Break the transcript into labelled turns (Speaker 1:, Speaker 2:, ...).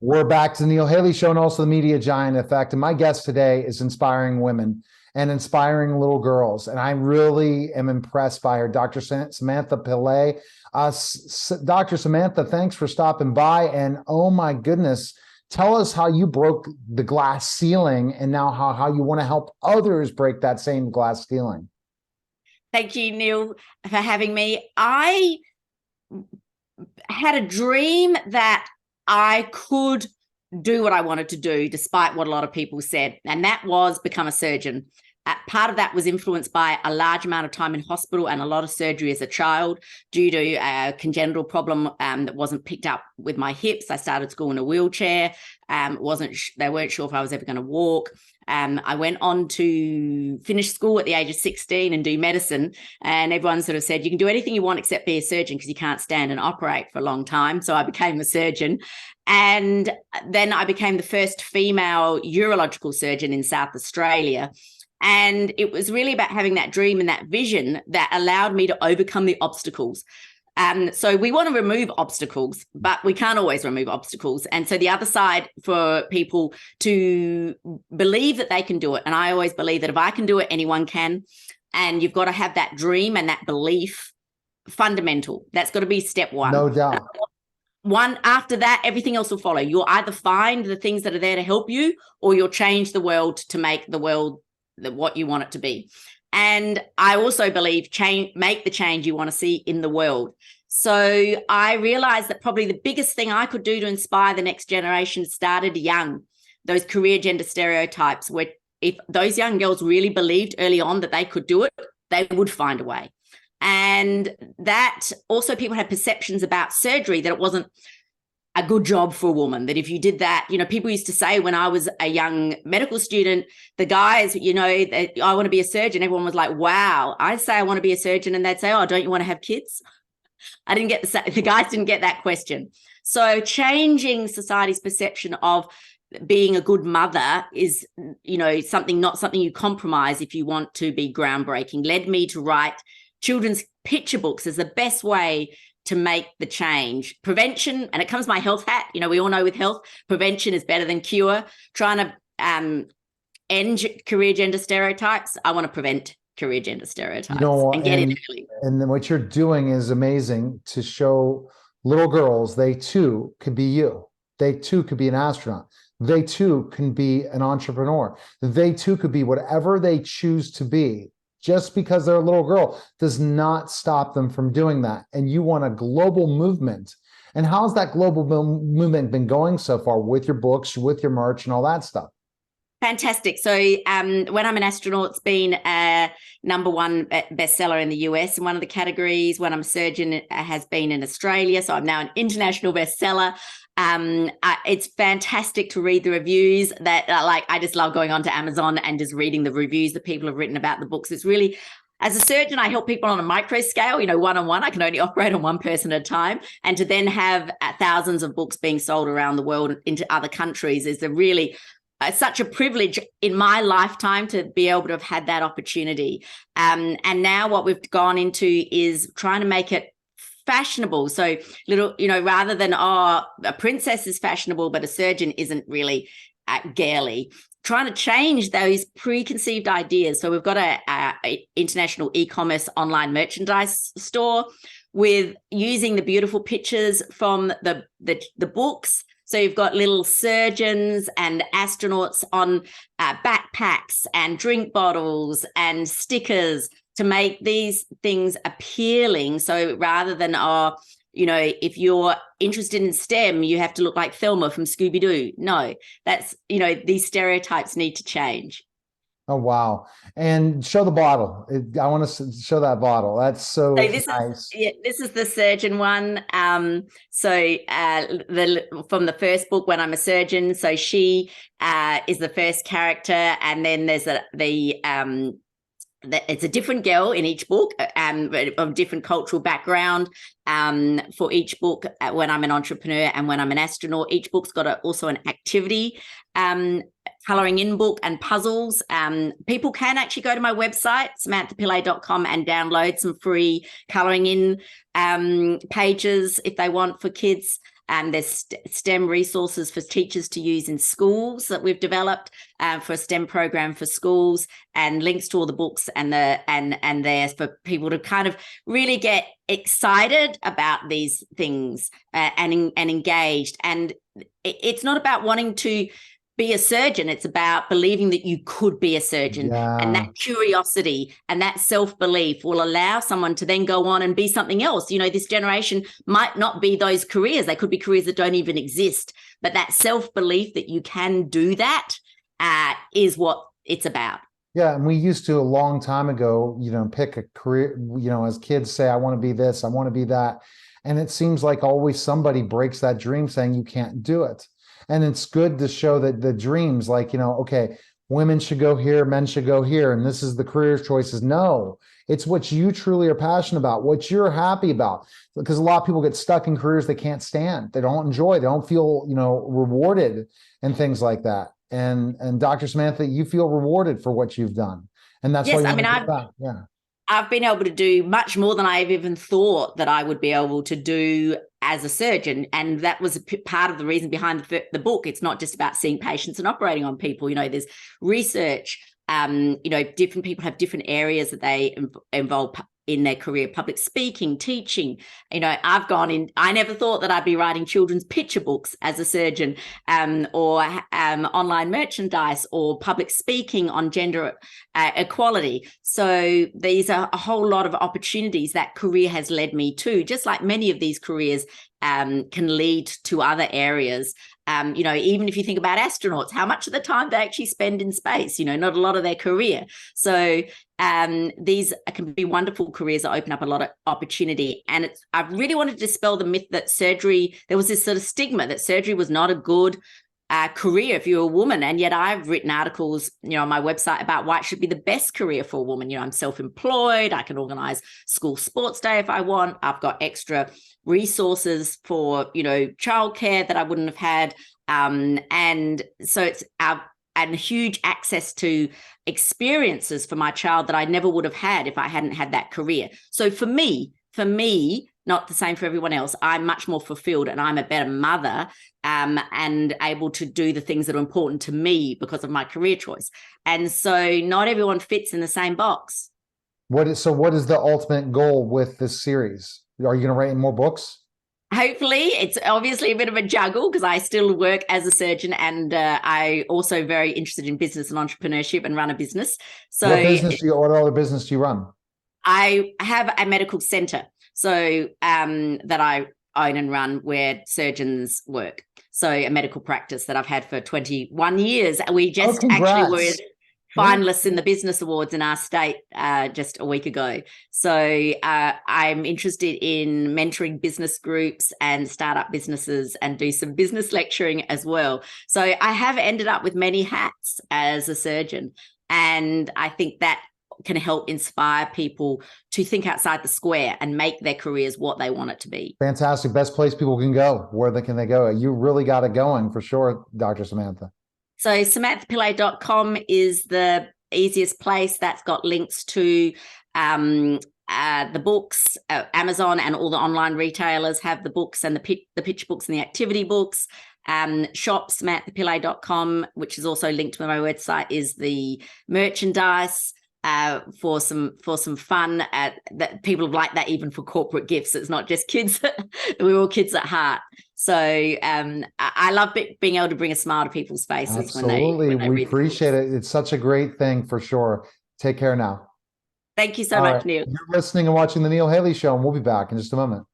Speaker 1: We're back to the Neil Haley Show and also the Media Giant Effect. And my guest today is inspiring women and inspiring little girls. And I really am impressed by her, Dr. Samantha Pillay. Dr. Samantha, thanks for stopping by. And oh my goodness, tell us how you broke the glass ceiling and now how you want to help others break that same glass ceiling.
Speaker 2: Thank you, Neil, for having me. I had a dream that I could do what I wanted to do, despite what a lot of people said, and that was become a surgeon. Part of that was influenced by a large amount of time in hospital and a lot of surgery as a child due to a congenital problem that wasn't picked up with my hips. I started school in a wheelchair. They weren't sure if I was ever going to walk. I went on to finish school at the age of 16 and do medicine. And everyone sort of said, you can do anything you want except be a surgeon because you can't stand and operate for a long time. So I became a surgeon. And then I became the first female urological surgeon in South Australia. And it was really about having that dream and that vision that allowed me to overcome the obstacles. So we want to remove obstacles, but we can't always remove obstacles. And so the other side for people to believe that they can do it. And I always believe that if I can do it, anyone can. And you've got to have that dream and that belief fundamental. That's got to be step one.
Speaker 1: No doubt.
Speaker 2: One, after that, everything else will follow. You'll either find the things that are there to help you, or you'll change the world to make the world what you want it to be. And I also believe make the change you want to see in the world. So I realized that probably the biggest thing I could do to inspire the next generation started young. Those career gender stereotypes, where if those young girls really believed early on that they could do it, they would find a way. And that also people had perceptions about surgery that it wasn't a good job for a woman, that if you did that, people used to say when I was a young medical student, the guys, that I want to be a surgeon. Everyone was like, wow. I'd say I want to be a surgeon. And they'd say, oh, don't you want to have kids? I didn't get the guys didn't get that question. So changing society's perception of being a good mother is, not something you compromise if you want to be groundbreaking, led me to write children's picture books as the best way to make the change. Prevention, and it comes my health hat. We all know with health, prevention is better than cure. Trying to end career gender stereotypes. I want to prevent career gender stereotypes and get in early.
Speaker 1: And then what you're doing is amazing to show little girls they too could be you. They too could be an astronaut. They too can be an entrepreneur. They too could be whatever they choose to be. Just because they're a little girl does not stop them from doing that. And you want a global movement. And how's that global movement been going so far with your books, with your merch and all that stuff?
Speaker 2: Fantastic. So When I'm an Astronaut, it's been a #1 bestseller in the US in one of the categories. When I'm a Surgeon, it has been in Australia. So I'm now an international bestseller. It's fantastic to read the reviews that I just love going on to Amazon and just reading the reviews that people have written about the books. It's really, as a surgeon, I help people on a micro scale, one-on-one. I can only operate on one person at a time. And to then have thousands of books being sold around the world into other countries is such a privilege in my lifetime to be able to have had that opportunity. And now what we've gone into is trying to make it fashionable. So rather than, a princess is fashionable, but a surgeon isn't really girly. Trying to change those preconceived ideas. So we've got a international e-commerce online merchandise store with using the beautiful pictures from the books. So you've got little surgeons and astronauts on backpacks and drink bottles and stickers to make these things appealing. So rather than, if you're interested in STEM, you have to look like Thelma from Scooby-Doo. No, that's, these stereotypes need to change.
Speaker 1: Oh, wow. And show the bottle. I want to show that bottle. That's so nice.
Speaker 2: This is the surgeon one. From the first book, When I'm a Surgeon. So she is the first character. And then there's it's a different girl in each book, of different cultural background. For each book, When I'm an Entrepreneur and When I'm an Astronaut, each book's got also an activity, colouring in book and puzzles. People can actually go to my website, samanthapillay.com, and download some free colouring in pages if they want for kids. And there's STEM resources for teachers to use in schools that we've developed for a STEM program for schools, and links to all the books and there's for people to kind of really get excited about these things and engaged. And it's not about wanting to be a surgeon. It's about believing that you could be a surgeon.
Speaker 1: Yeah.
Speaker 2: And that curiosity and that self-belief will allow someone to then go on and be something else. You know, this generation might not be those careers. They could be careers that don't even exist. But that self-belief that you can do that is what it's about.
Speaker 1: Yeah, and we used to a long time ago, you know, pick a career, you know, as kids say, I want to be this, I want to be that. And it seems like always somebody breaks that dream saying you can't do it. And it's good to show that the dreams, like, you know, okay, women should go here, men should go here, and this is the career choices. No, it's what you truly are passionate about, what you're happy about. Because a lot of people get stuck in careers they can't stand, they don't enjoy, they don't feel, you know, rewarded and things like that. And Dr. Samantha, you feel rewarded for what you've done. And that's why
Speaker 2: I've been able to do much more than I've even thought that I would be able to do as a surgeon. And that was part of the reason behind the book. It's not just about seeing patients and operating on people. You know, there's research. You know, different people have different areas that they involve in their career: public speaking, teaching. You know, I've gone in, I never thought that I'd be writing children's picture books as a surgeon, or online merchandise, or public speaking on gender equality. So these are a whole lot of opportunities that career has led me to, just like many of these careers can lead to other areas. You know, even if you think about astronauts, how much of the time they actually spend in space, you know, not a lot of their career. So these can be wonderful careers that open up a lot of opportunity. And I really wanted to dispel the myth that surgery, there was this sort of stigma that surgery was not a good career if you're a woman. And yet I've written articles, you know, on my website about why it should be the best career for a woman. You know, I'm self-employed. I can organize school sports day if I want. I've got extra resources for, you know, childcare that I wouldn't have had. And so it's and huge access to experiences for my child that I never would have had if I hadn't had that career. So for me, not the same for everyone else, I'm much more fulfilled and I'm a better mother, and able to do the things that are important to me because of my career choice. And so not everyone fits in the same box.
Speaker 1: What is the ultimate goal with this series? Are you going to write more books?
Speaker 2: Hopefully. It's obviously a bit of a juggle because I still work as a surgeon, and I also very interested in business and entrepreneurship and run a business. So
Speaker 1: what other business do you run?
Speaker 2: I have a medical center, so that I own and run, where surgeons work. So a medical practice that I've had for 21 years. We just actually were finalists in the business awards in our state just a week ago. So I'm interested in mentoring business groups and startup businesses and do some business lecturing as well. So I have ended up with many hats as a surgeon. And I think that can help inspire people to think outside the square and make their careers what they want it to be.
Speaker 1: Fantastic. Best place people can go. Where can they go? You really got it going for sure, Dr. Samantha.
Speaker 2: So samanthapillay.com is the easiest place. That's got links to the books. Amazon and all the online retailers have the books and the picture books and the activity books. Shop samanthapillay.com, which is also linked to my website, is the merchandise. For some fun, that people like that even for corporate gifts. It's not just kids. We're all kids at heart. So I love being able to bring a smile to people's faces.
Speaker 1: Absolutely. When we appreciate it. It's such a great thing for sure. Take care now.
Speaker 2: Thank you so much, Neil.
Speaker 1: You're listening and watching The Neil Haley Show, and we'll be back in just a moment.